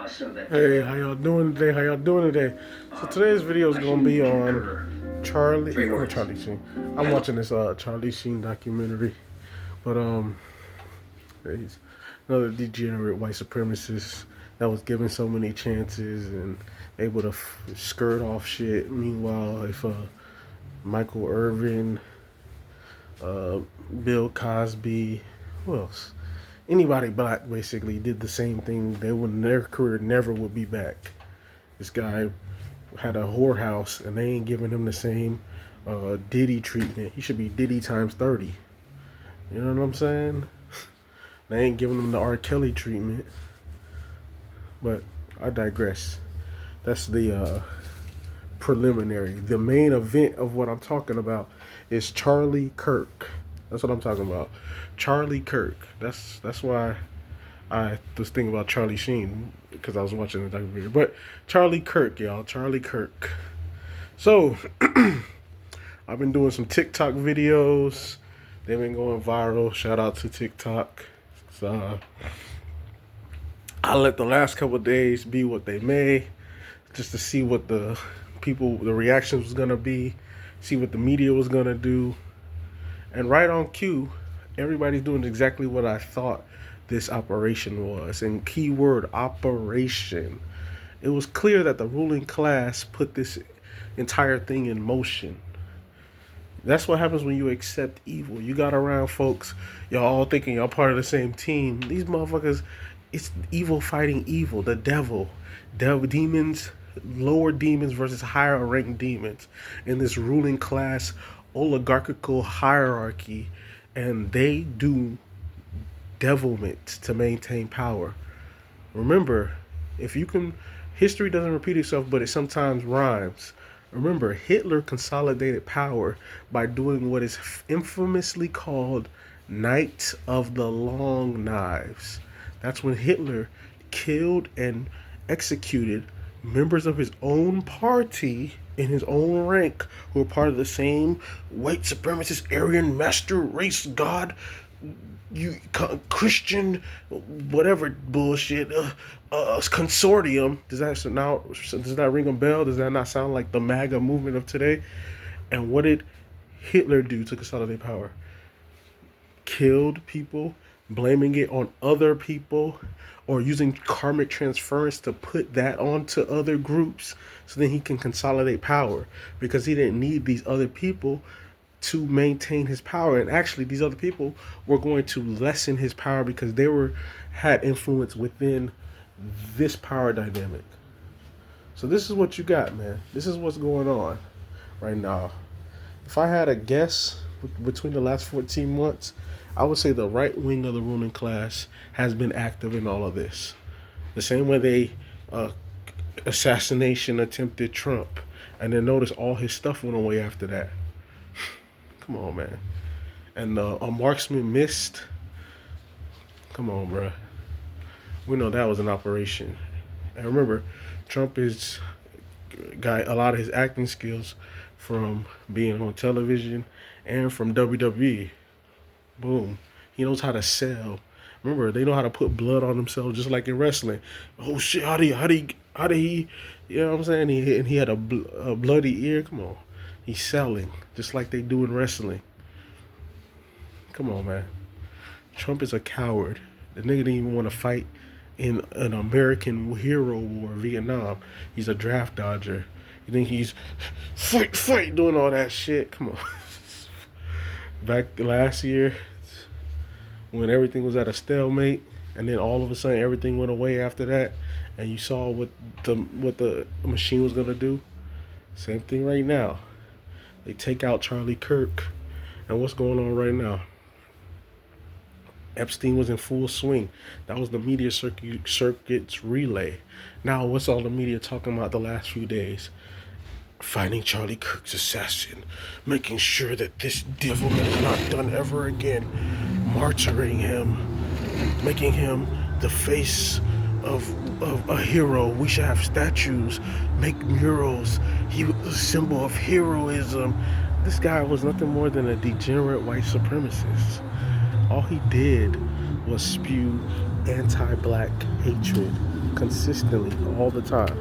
Hey, how y'all doing today? How y'all doing today? So today's video is gonna be on Charlie Sheen. I'm watching this Charlie Sheen documentary, but he's another degenerate white supremacist that was given so many chances and able to skirt off shit. Meanwhile, if Michael Irvin, Bill Cosby, who else? Anybody black basically did the same thing, their career never would be back. This guy had a whorehouse and they ain't giving him the same Diddy treatment. He should be Diddy times 30. You know what I'm saying? They ain't giving him the R. Kelly treatment. But I digress. That's the preliminary. The main event of what I'm talking about is Charlie Kirk. That's what I'm talking about. Charlie Kirk. That's why I was thinking about Charlie Sheen, because I was watching the documentary. But Charlie Kirk, y'all. Charlie Kirk. So I've been doing some TikTok videos. They've been going viral. Shout out to TikTok. So I let the last couple of days be what they may, just to see what the reactions was gonna be, see what the media was gonna do. And right on cue, everybody's doing exactly what I thought this operation was. And keyword, operation. It was clear that the ruling class put this entire thing in motion. That's what happens when you accept evil. You got around folks, y'all all thinking y'all part of the same team. These motherfuckers, it's evil fighting evil. The devil. Demons, lower demons versus higher ranked demons in this ruling class oligarchical hierarchy, and they do devilment to maintain power. Remember, if you can, history doesn't repeat itself, but it sometimes rhymes. Remember, Hitler consolidated power by doing what is infamously called Night of the Long Knives. That's when Hitler killed and executed members of his own party in his own rank who are part of the same white supremacist Aryan master race god, you Christian, whatever bullshit, consortium. Does that ring a bell? Does that not sound like the MAGA movement of today? And what did Hitler do to consolidate power? Killed people, blaming it on other people, or using karmic transference to put that onto other groups so then he can consolidate power, because he didn't need these other people to maintain his power. And actually these other people were going to lessen his power because they had influence within this power dynamic. So this is what you got, man. This is what's going on right now. If I had a guess between the last 14 months, I would say the right wing of the ruling class has been active in all of this. The same way they assassination attempted Trump, and then notice all his stuff went away after that. Come on, man. And a marksman missed. Come on, bruh. We know that was an operation. And remember, Trump got a lot of his acting skills from being on television and from WWE. Boom. He knows how to sell. Remember, they know how to put blood on themselves, just like in wrestling. Oh shit! How did he? You know what I'm saying? He had a bloody ear. Come on, he's selling just like they do in wrestling. Come on, man. Trump is a coward. The nigga didn't even want to fight in an American hero war, Vietnam. He's a draft dodger. You think he's fight doing all that shit? Come on. Back last year, when everything was at a stalemate, and then all of a sudden everything went away after that, and you saw what the machine was gonna do. Same thing right now. They take out Charlie Kirk, and what's going on right now? Epstein was in full swing. That was the media circuit's relay. Now, what's all the media talking about the last few days? Finding Charlie Kirk's assassin, making sure that this devilment is not done ever again, martyring him, making him the face of a hero. We should have statues, make murals. He was a symbol of heroism. This guy was nothing more than a degenerate white supremacist. All he did was spew anti-black hatred. consistently all the time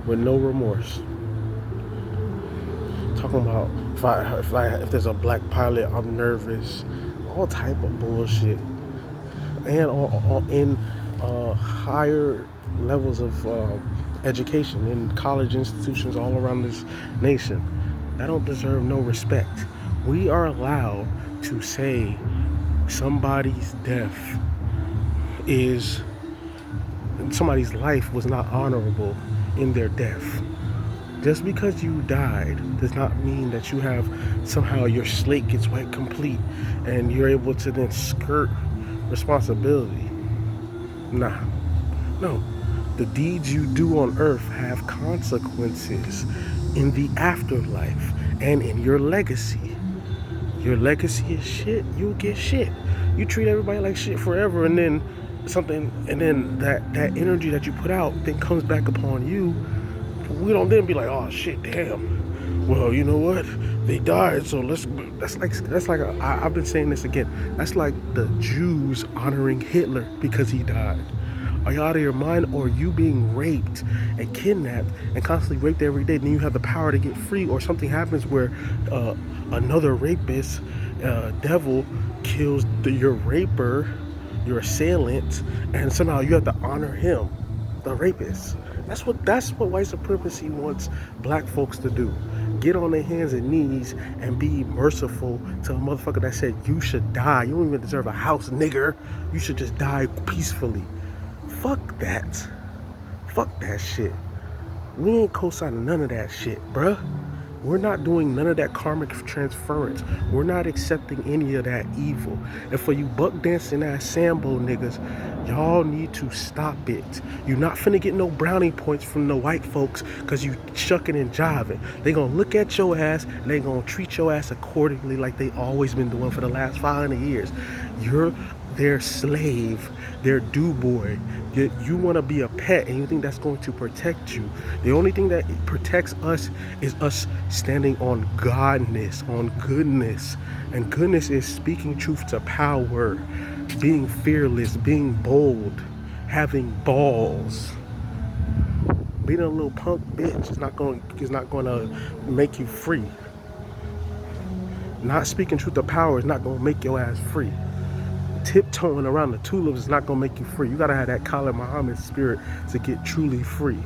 with no remorse. Talking about if there's a black pilot, I'm nervous. All type of bullshit, and in higher levels of education in college institutions all around this nation that don't deserve no respect. We are allowed to say somebody's death is somebody's life was not honorable in their death. Just because you died does not mean that you have somehow your slate gets wiped complete and you're able to then skirt responsibility. Nah, no. The deeds you do on earth have consequences in the afterlife and in your legacy. Your legacy is shit, you'll get shit. You treat everybody like shit forever, and then that energy that you put out then comes back upon you. We don't then be like, oh shit, damn. Well, you know what? They died, so I've been saying this again. That's like the Jews honoring Hitler because he died. Are you out of your mind, or are you being raped and kidnapped and constantly raped every day? Then you have the power to get free, or something happens where another rapist, devil, kills your raper, your assailant, and somehow you have to honor him, the rapist. That's what white supremacy wants black folks to do. Get on their hands and knees and be merciful to a motherfucker that said you should die. You don't even deserve a house, nigger. You should just die peacefully. Fuck that. Fuck that shit. We ain't co-signing none of that shit, bruh. We're not doing none of that karmic transference. We're not accepting any of that evil. And for you buck dancing ass Sambo niggas, y'all need to stop it. You're not finna get no brownie points from the white folks because you shucking and jiving. They gonna look at your ass and they gonna treat your ass accordingly like they always been doing for the last 500 years. You're their slave, their do-boy. You want to be a pet and you think that's going to protect you. The only thing that protects us is us standing on godness, on goodness. And goodness is speaking truth to power, being fearless, being bold, having balls. Being a little punk bitch is not going to make you free. Not speaking truth to power is not going to make your ass free. Tiptoeing around the tulips is not going to make you free. You got to have that Khalid Muhammad spirit to get truly free.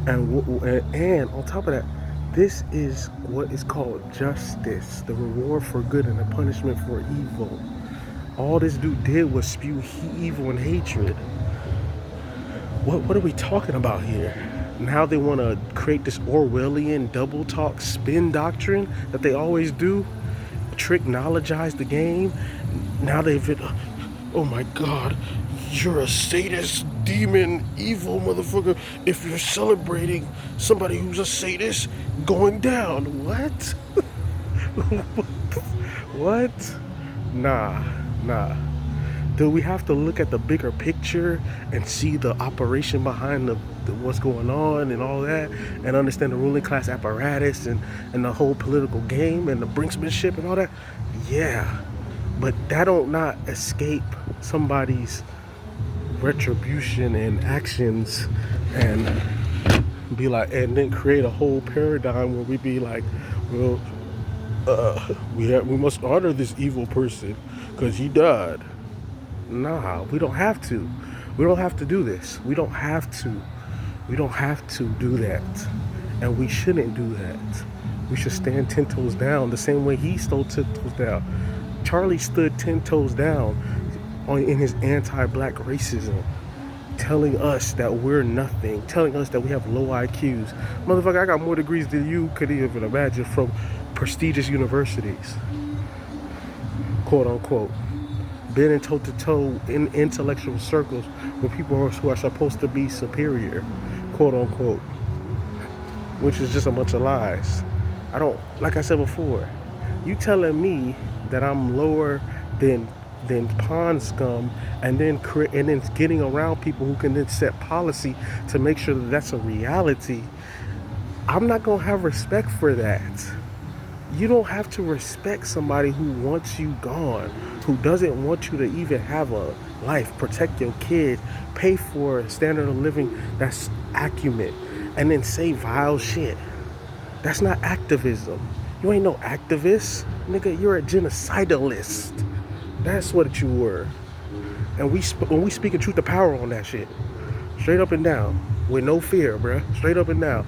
And on top of that, this is what is called justice, the reward for good and the punishment for evil. All this dude did was spew evil and hatred. What are we talking about here? Now they want to create this Orwellian double talk spin doctrine that they always do. Tricknologize the game. Now oh my god, you're a sadist, demon, evil motherfucker if you're celebrating somebody who's a sadist going down. What? What? Nah. Do we have to look at the bigger picture and see the operation behind what's going on and all that, and understand the ruling class apparatus and the whole political game and the brinksmanship and all that? Yeah, but that don't not escape somebody's retribution and actions and be like, and then create a whole paradigm where we be like, well, we must honor this evil person because he died. Nah, we don't have to. We don't have to do this. We don't have to. We don't have to do that. And we shouldn't do that. We should stand 10 toes down the same way he stood 10 toes down. Charlie stood 10 toes down in his anti-black racism, telling us that we're nothing, telling us that we have low IQs. Motherfucker, I got more degrees than you could even imagine from prestigious universities, quote unquote. Been in toe-to-toe in intellectual circles with people who are supposed to be superior, quote unquote, which is just a bunch of lies. Like I said before, you telling me that I'm lower than pond scum, and then getting around people who can then set policy to make sure that that's a reality. I'm not gonna have respect for that. You don't have to respect somebody who wants you gone, who doesn't want you to even have a life, protect your kids, pay for a standard of living that's acumen, and then say vile shit. That's not activism. You ain't no activist. Nigga, you're a genocidalist. That's what you were. And when we speak of truth to power on that shit, straight up and down, with no fear, bruh. Straight up and down.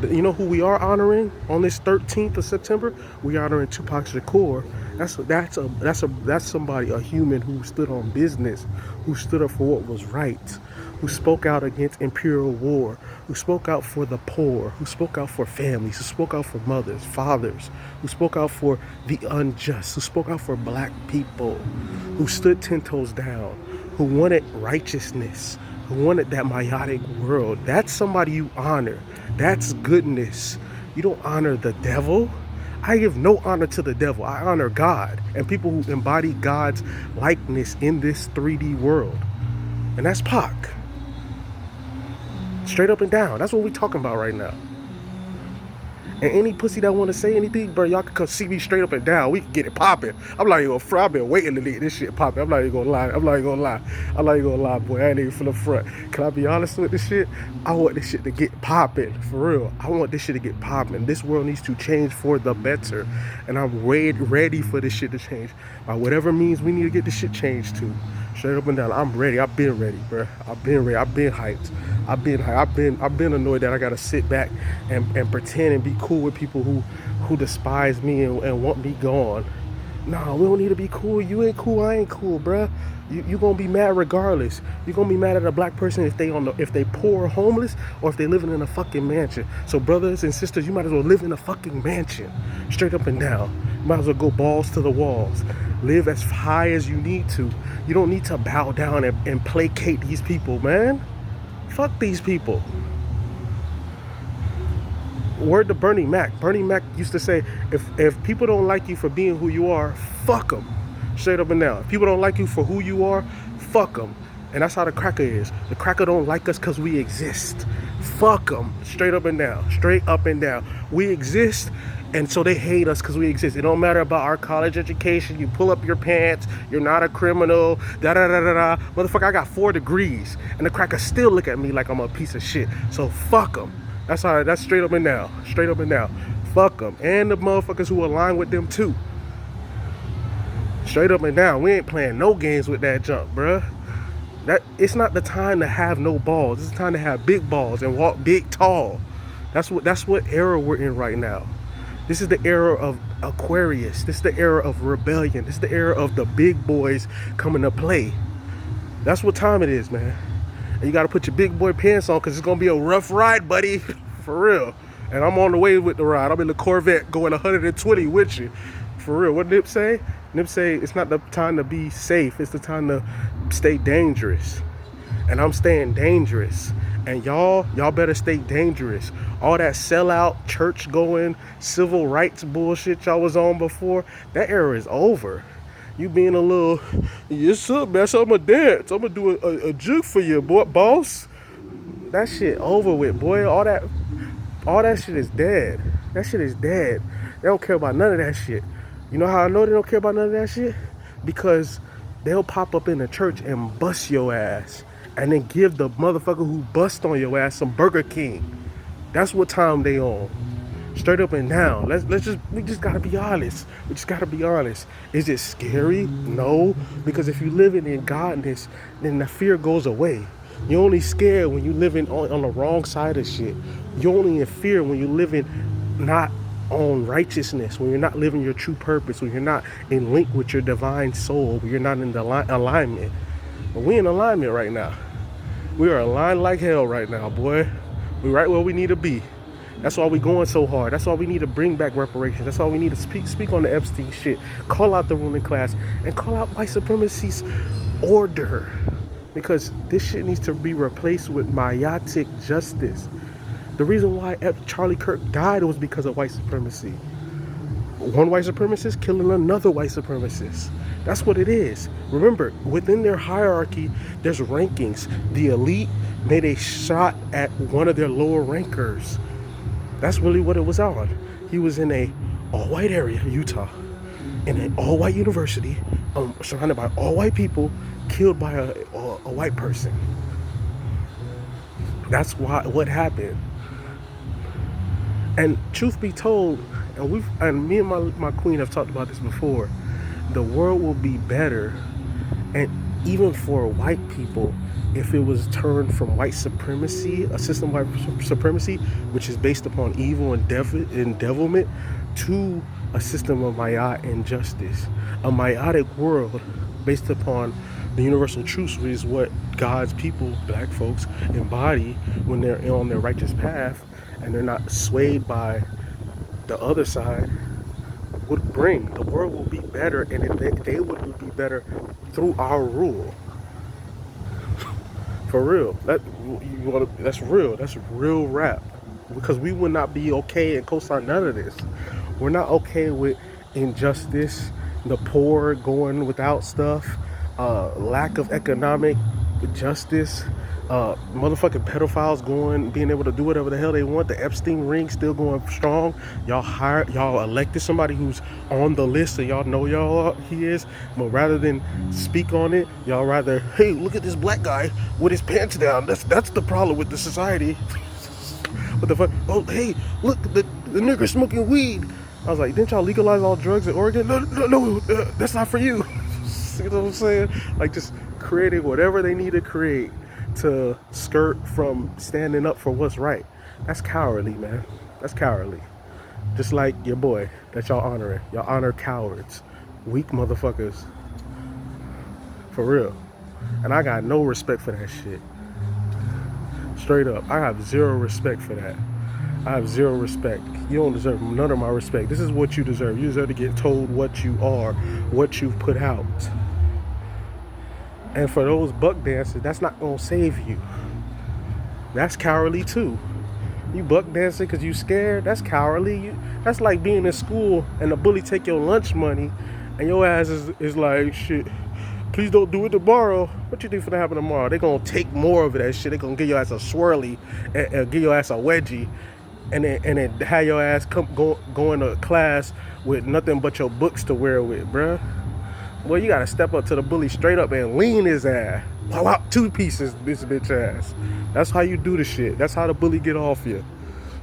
You know who we are honoring on this 13th of September? We honoring Tupac Shakur. That's somebody, a human who stood on business, who stood up for what was right, who spoke out against imperial war, who spoke out for the poor, who spoke out for families, who spoke out for mothers, fathers, who spoke out for the unjust, who spoke out for black people, who stood 10 toes down, who wanted righteousness, who wanted that meiotic world. That's somebody you honor. That's goodness. You don't honor the devil. I give no honor to the devil. I honor God and people who embody God's likeness in this 3D world. And that's Pac. Straight up and down. That's what we talking about right now. And any pussy that want to say anything, bro, y'all can come see me straight up and down. We can get it popping. I'm not even gonna front. I've been waiting to get this shit popping. I'm not even gonna lie. I'm not even gonna lie, boy. I ain't even from the front. Can I be honest with this shit? I want this shit to get popping. For real. I want this shit to get popping. This world needs to change for the better. And I'm ready for this shit to change. By whatever means we need to get this shit changed to. Straight up and down. I'm ready. I've been ready, bro. I've been ready. I've been hyped. I've been annoyed that I gotta sit back and pretend and be cool with people who despise me and want me gone. Nah, we don't need to be cool. You ain't cool. I ain't cool, bruh. You gonna be mad regardless. You gonna be mad at a black person if they poor or homeless or if they living in a fucking mansion. So brothers and sisters, you might as well live in a fucking mansion, straight up and down. You might as well go balls to the walls. Live as high as you need to. You don't need to bow down and placate these people, man. Fuck these people. Word to Bernie Mac. Bernie Mac used to say, if people don't like you for being who you are, fuck them. Straight up and down. If people don't like you for who you are, fuck them. And that's how the cracker is. The cracker don't like us because we exist. Fuck them. Straight up and down. Straight up and down. We exist, and so they hate us because we exist. It don't matter about our college education. You pull up your pants. You're not a criminal. Da-da-da-da-da. Motherfucker, I got 4 degrees. And the cracker still look at me like I'm a piece of shit. So fuck them. That's straight up and down. Straight up and down. Fuck them. And the motherfuckers who align with them too. Straight up and down. We ain't playing no games with that junk, bruh. It's not the time to have no balls. It's the time to have big balls and walk big tall. That's what era we're in right now. This is the era of Aquarius. This is the era of rebellion. This is the era of the big boys coming to play. That's what time it is, man. And you gotta put your big boy pants on because it's gonna be a rough ride, buddy. For real. And I'm on the way with the ride. I'm in the Corvette going 120 with you. For real. What Nip say? Nip say it's not the time to be safe. It's the time to stay dangerous. And I'm staying dangerous. And y'all better stay dangerous. All that sellout, church going, civil rights bullshit y'all was on before, that era is over. You being a little, yes sir, man, so I'm gonna dance. I'm gonna do a juke for you, boy, boss. That shit over with, boy. All that shit is dead. That shit is dead. They don't care about none of that shit. You know how I know they don't care about none of that shit? Because they'll pop up in the church and bust your ass. And then give the motherfucker who bust on your ass some Burger King. That's what time they on. Straight up and down. We just gotta be honest. We just gotta be honest. Is it scary? No. Because if you living in godness, then the fear goes away. You're only scared when you living on the wrong side of shit. You're only in fear when you living not on righteousness, when you're not living your true purpose, when you're not in link with your divine soul, when you're not in the alignment. But we in alignment right now. We are aligned like hell right now, boy. We right where we need to be. That's why we going so hard. That's why we need to bring back reparations. That's why we need to speak on the Epstein shit. Call out the ruling class and call out white supremacy's order. Because this shit needs to be replaced with meiotic justice. The reason why Charlie Kirk died was because of white supremacy. One white supremacist killing another white supremacist. That's what it is. Remember, within their hierarchy, there's rankings. The elite made a shot at one of their lower rankers. That's really what it was on. He was in a all white area, Utah, in an all white university, surrounded by all white people, killed by a white person. That's what happened. And truth be told, and me and my queen have talked about this before, the world will be better, and even for white people, if it was turned from white supremacy, a system of white supremacy, which is based upon evil and devilment, to a system of mayat and justice. A mayatic world based upon the universal truths, which is what God's people, black folks, embody when they're on their righteous path and they're not swayed by the other side, would bring. The world will be better, and they would be better through our rule. For real. That's real. That's real rap. Because we would not be okay and co-sign none of this. We're not okay with injustice, the poor going without stuff, lack of economic justice, motherfucking pedophiles being able to do whatever the hell they want. The Epstein ring still going strong. Y'all elected somebody who's on the list, so y'all know he is. But rather than speak on it, y'all rather, hey, look at this black guy with his pants down. That's the problem with the society. What the fuck? Oh, hey, look, the nigger smoking weed. I was like, didn't y'all legalize all drugs in Oregon? No, that's not for you. You know what I'm saying? Like, just creating whatever they need to create to skirt from standing up for what's right. That's cowardly, man. That's cowardly. Just like your boy that y'all honoring. Y'all honor cowards. Weak motherfuckers. For real. And I got no respect for that shit. Straight up. I have zero respect for that. I have zero respect. You don't deserve none of my respect. This is what you deserve. You deserve to get told what you are, what you've put out. And for those buck dancers, that's not gonna save you. That's cowardly too. You buck dancing because you scared, that's cowardly. That's like being in school and the bully take your lunch money and your ass is like, shit, please don't do it tomorrow. What you think finna happen tomorrow? They gonna take more of that shit. They gonna give your ass a swirly and give your ass a wedgie. And then have your ass go into class with nothing but your books to wear with, bruh. Well, you gotta step up to the bully straight up and lean his ass. Pull out 2 pieces, this bitch ass. That's how you do the shit. That's how the bully get off you.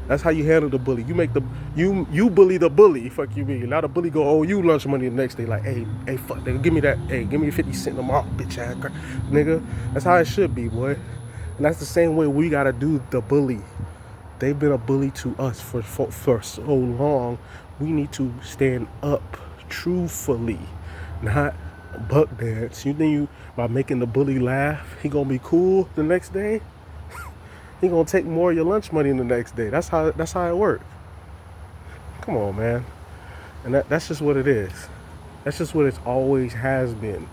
That's how you handle the bully. You make you bully the bully. Fuck you mean. Now the bully go owe you lunch money the next day. Like, hey, fuck, nigga, give me that. Hey, give me 50 cents tomorrow, bitch ass, nigga. That's how it should be, boy. And that's the same way we gotta do the bully. They've been a bully to us for so long. We need to stand up truthfully, not buck dance. You think by making the bully laugh, he gonna be cool the next day? He gonna take more of your lunch money the next day. That's how it works. Come on, man. And that's just what it is. That's just what it always has been.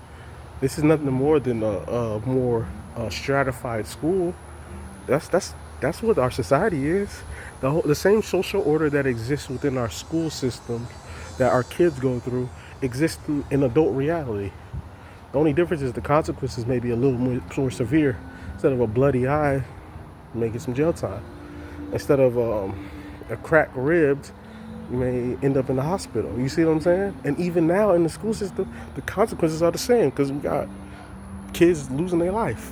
This is nothing more than a more stratified school. That's what our society is. The same social order that exists within our school system that our kids go through exists in adult reality. The only difference is the consequences may be a little more severe. Instead of a bloody eye, you may get some jail time. Instead of a cracked ribs, you may end up in the hospital. You see what I'm saying? And even now in the school system, the consequences are the same because we got kids losing their life.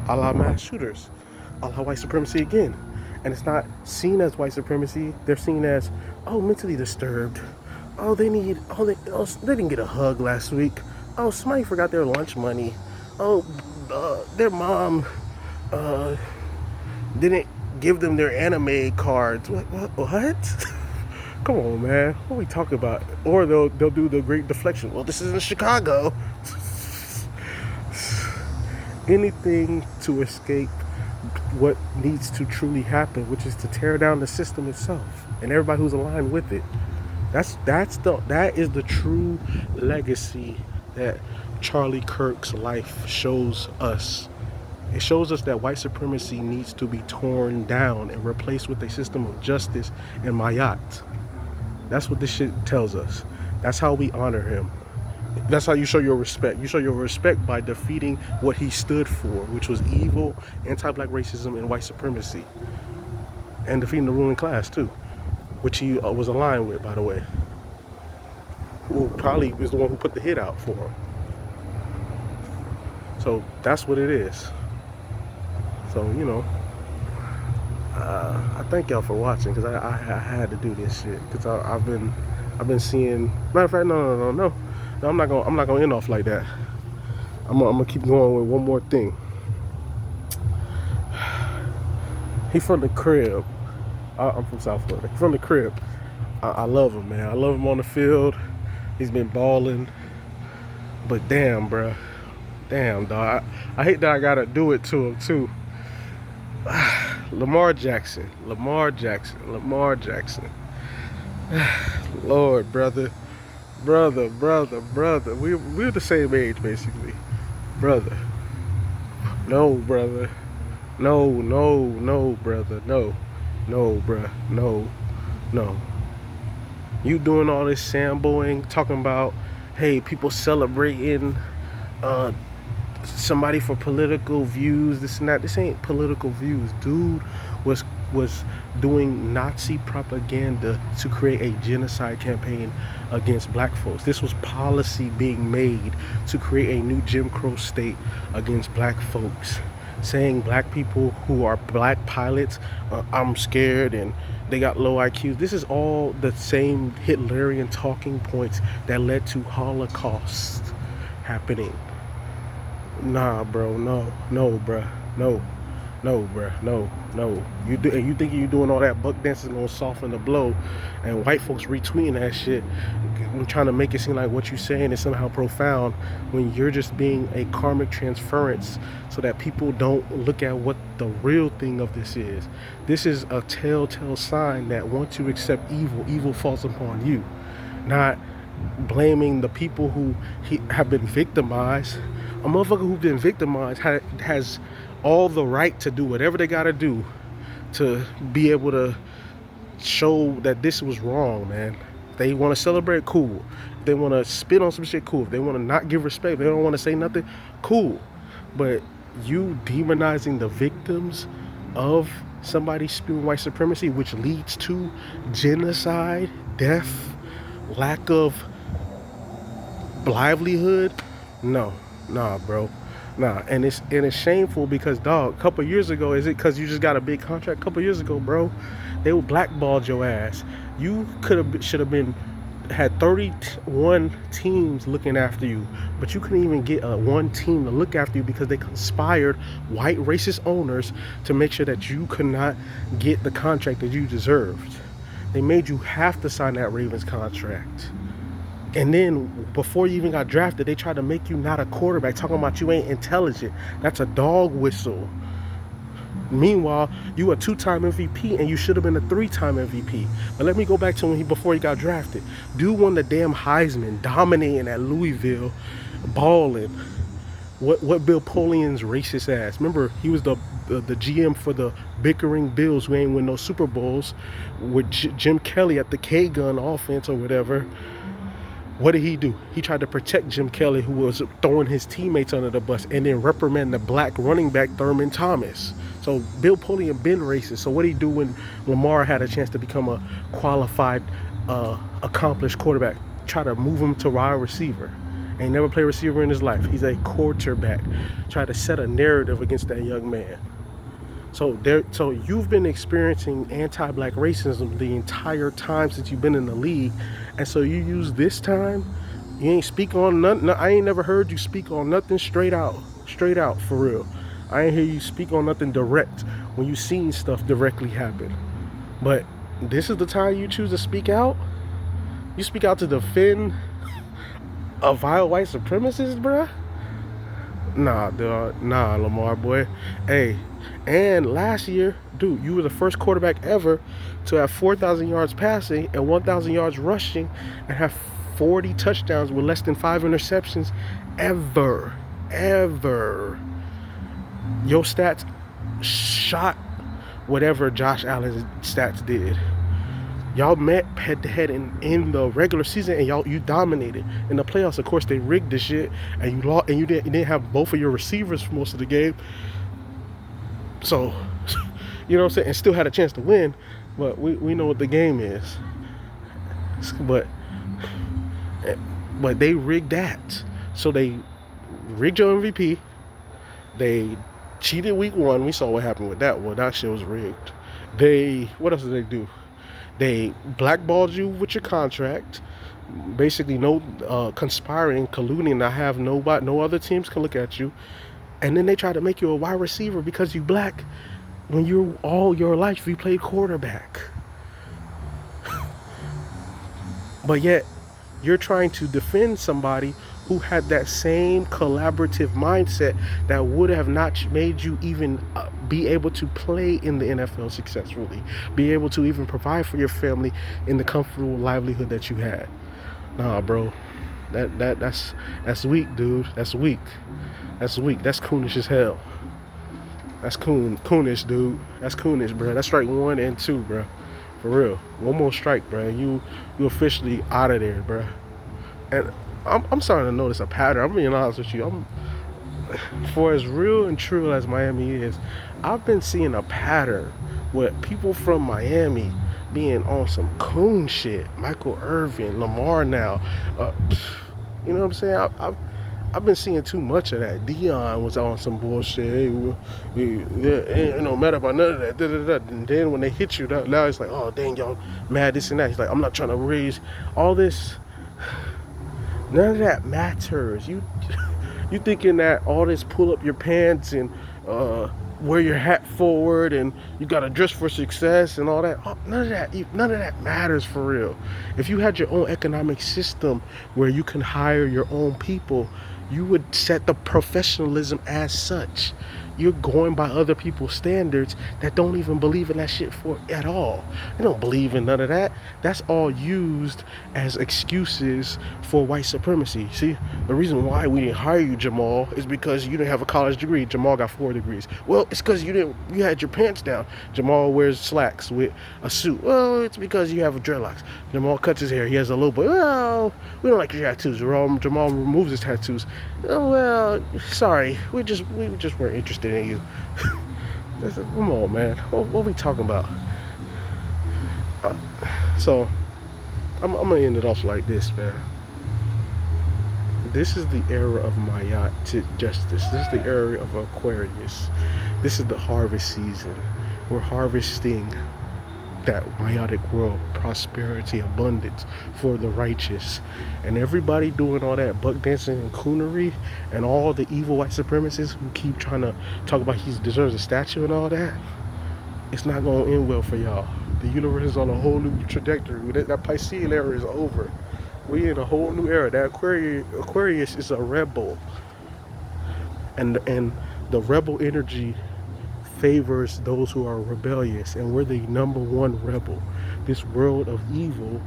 A la mass shooters. A la white supremacy again. And it's not seen as white supremacy. They're seen as, oh, mentally disturbed. Oh, they didn't get a hug last week. Oh, somebody forgot their lunch money. Oh, their mom didn't give them their anime cards. What? Come on, man. What are we talking about? Or they'll do the great deflection. Well, this is in Chicago. Anything to escape what needs to truly happen, which is to tear down the system itself and everybody who's aligned with it. That is the true legacy that Charlie Kirk's life shows us. It shows us that white supremacy needs to be torn down and replaced with a system of justice and mayat. That's what this shit tells us. That's how we honor him. That's how you show your respect. You show your respect by defeating what he stood for, which was evil, anti-black racism, and white supremacy. And defeating the ruling class, too. which he was aligned with, by the way, who probably was the one who put the hit out for him. So that's what it is. So, you know, I thank y'all for watching, because I had to do this shit, because I've been seeing. Matter of fact, no, I'm not gonna end off like that. I'm gonna keep going with one more thing. He from the crib. I'm from South Florida. He from the crib. I love him, man. I love him on the field. He's been balling. But damn, bruh. Damn, dog. I hate that I gotta do it to him too. Lamar Jackson. Lord, brother. We're the same age, basically. Brother. No, brother. No, brother. No, bruh. No. You doing all this samboing, talking about, hey, people celebrating somebody for political views, this and that. This ain't political views. Dude was doing Nazi propaganda to create a genocide campaign against black folks. This was policy being made to create a new Jim Crow state against black folks, saying black people who are black pilots, I'm scared, and they got low IQs. This is all the same Hitlerian talking points that led to Holocaust happening. Nah, bro, no, bruh, no, bruh, no. You thinking you doing all that buck dancing gonna soften the blow, and white folks retweeting that shit, trying to make it seem like what you're saying is somehow profound, when you're just being a karmic transference so that people don't look at what the real thing of this is. This is a telltale sign that once you accept evil falls upon you, not blaming the people who have been victimized. A motherfucker who's been victimized has all the right to do whatever they gotta do to be able to show that this was wrong, man. They want to celebrate, cool. If they want to spit on some shit, cool. If they want to not give respect, they don't want to say nothing, cool. But you demonizing the victims of somebody spewing white supremacy, which leads to genocide, death, lack of livelihood, no. Nah, bro. Nah, and it's shameful because, dog, a couple years ago, is it because you just got a big contract? A couple years ago, bro, they would blackballed your ass. You should have had 31 teams looking after you, but you couldn't even get one team to look after you because they conspired, white racist owners, to make sure that you could not get the contract that you deserved. They made you have to sign that Ravens contract. And then before you even got drafted, they tried to make you not a quarterback, talking about you ain't intelligent. That's a dog whistle. Meanwhile, you a 2-time MVP and you should have been a 3-time MVP. But let me go back to before he got drafted. Dude won the damn Heisman, dominating at Louisville, balling. What Bill Polian's racist ass? Remember, he was the GM for the bickering Bills who ain't win no Super Bowls, with Jim Kelly at the K-gun offense or whatever. What did he do? He tried to protect Jim Kelly, who was throwing his teammates under the bus, and then reprimand the black running back Thurman Thomas. So Bill Polian been racist. So what did he do when Lamar had a chance to become a qualified, accomplished quarterback? Try to move him to wide receiver. Ain't never played receiver in his life. He's a quarterback. Try to set a narrative against that young man. So you've been experiencing anti-black racism the entire time since you've been in the league, and so you use this time. You ain't speak on nothing. I ain't never heard you speak on nothing straight out for real. I ain't hear you speak on nothing direct when you seen stuff directly happen. But this is the time you choose to speak out. You speak out to defend a vile white supremacist, bruh. Nah, dog. Nah, Lamar, boy. Hey. And last year, dude, you were the first quarterback ever to have 4,000 yards passing and 1,000 yards rushing and have 40 touchdowns with less than 5 interceptions ever. Your stats shot whatever Josh Allen's stats did. Y'all met head-to-head in the regular season, and you dominated. In the playoffs, of course, they rigged the shit, and you lost, and you didn't have both of your receivers for most of the game. So, you know what I'm saying? And still had a chance to win. But we know what the game is. But but they rigged that. So they rigged your MVP. They cheated week one. We saw what happened with that one. That shit was rigged. What else did they do? They blackballed you with your contract. Basically, no conspiring, colluding. I have no other teams can look at you. And then they try to make you a wide receiver because you black. When you're all your life you played quarterback. But yet you're trying to defend somebody who had that same collaborative mindset that would have not made you even be able to play in the NFL successfully, be able to even provide for your family in the comfortable livelihood that you had. Nah, bro, that's weak, dude. That's weak. That's weak. That's coonish as hell. That's coonish, dude. That's coonish, bro. That's strike 1 and 2, bro. For real. One more strike, bro. You officially out of there, bro. And I'm starting to notice a pattern. I'm being honest with you. For as real and true as Miami is, I've been seeing a pattern with people from Miami being on some coon shit. Michael Irvin, Lamar now. You know what I'm saying? I've been seeing too much of that. Dion was on some bullshit. It don't matter about none of that. And then when they hit you, now it's like, oh, dang, y'all mad, this and that. He's like, I'm not trying to raise all this. None of that matters. You thinking that all this pull up your pants and wear your hat forward and you gotta dress for success and all that. Oh, none of that matters for real. If you had your own economic system where you can hire your own people, you would set the professionalism as such. You're going by other people's standards that don't even believe in that shit for at all. They don't believe in none of that. That's all used as excuses for white supremacy. See, the reason why we didn't hire you, Jamal, is because you didn't have a college degree. Jamal got 4 degrees. Well, it's because you had your pants down. Jamal wears slacks with a suit. Well, it's because you have dreadlocks. Jamal cuts his hair. He has a little bit. Well, we don't like your tattoos. Jamal removes his tattoos. Oh, well, sorry. We just weren't interested in you. Come on, man. What are we talking about? So, I'm going to end it off like this, man. This is the era of Mayatic justice. This is the era of Aquarius. This is the harvest season. We're harvesting that Mayatic world, prosperity, abundance for the righteous. And everybody doing all that buck dancing and coonery and all the evil white supremacists who keep trying to talk about he deserves a statue and all that, it's not going to end well for y'all. The universe is on a whole new trajectory. That Piscean era is over. We in a whole new era. That Aquarius is a rebel. And the rebel energy favors those who are rebellious, and we're the number one rebel. This world of evil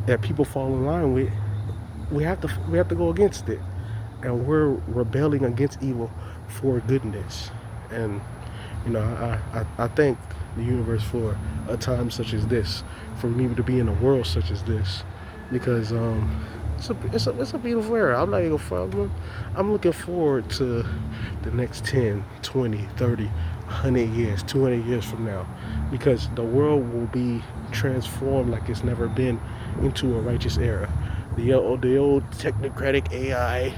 that people fall in line with, we have to go against it, and we're rebelling against evil for goodness. And I thank the universe for a time such as this, for me to be in a world such as this, because it's a beautiful era. I'm not even gonna. I'm looking forward to the next 10, 20, 30, 100 years, 200 years from now, because the world will be transformed like it's never been into a righteous era. The old technocratic AI,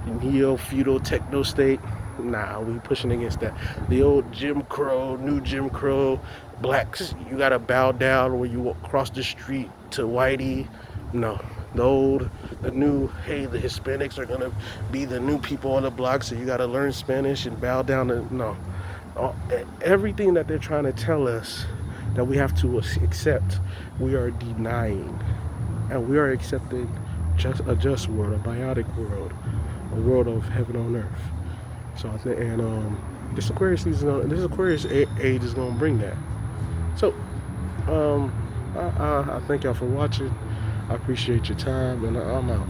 the neo-feudal techno state, nah, we pushing against that. The old Jim Crow, new Jim Crow, blacks, you gotta bow down when you walk across the street to whitey. No. The new, hey, the Hispanics are gonna be the new people on the block, so you gotta learn Spanish and bow down to, no. Everything that they're trying to tell us that we have to accept, we are denying. And we are accepting a just world, a biotic world, a world of heaven on earth. So I think, and this Aquarius season, this Aquarius age is gonna bring that. So, I thank y'all for watching. I appreciate your time, and I'm out.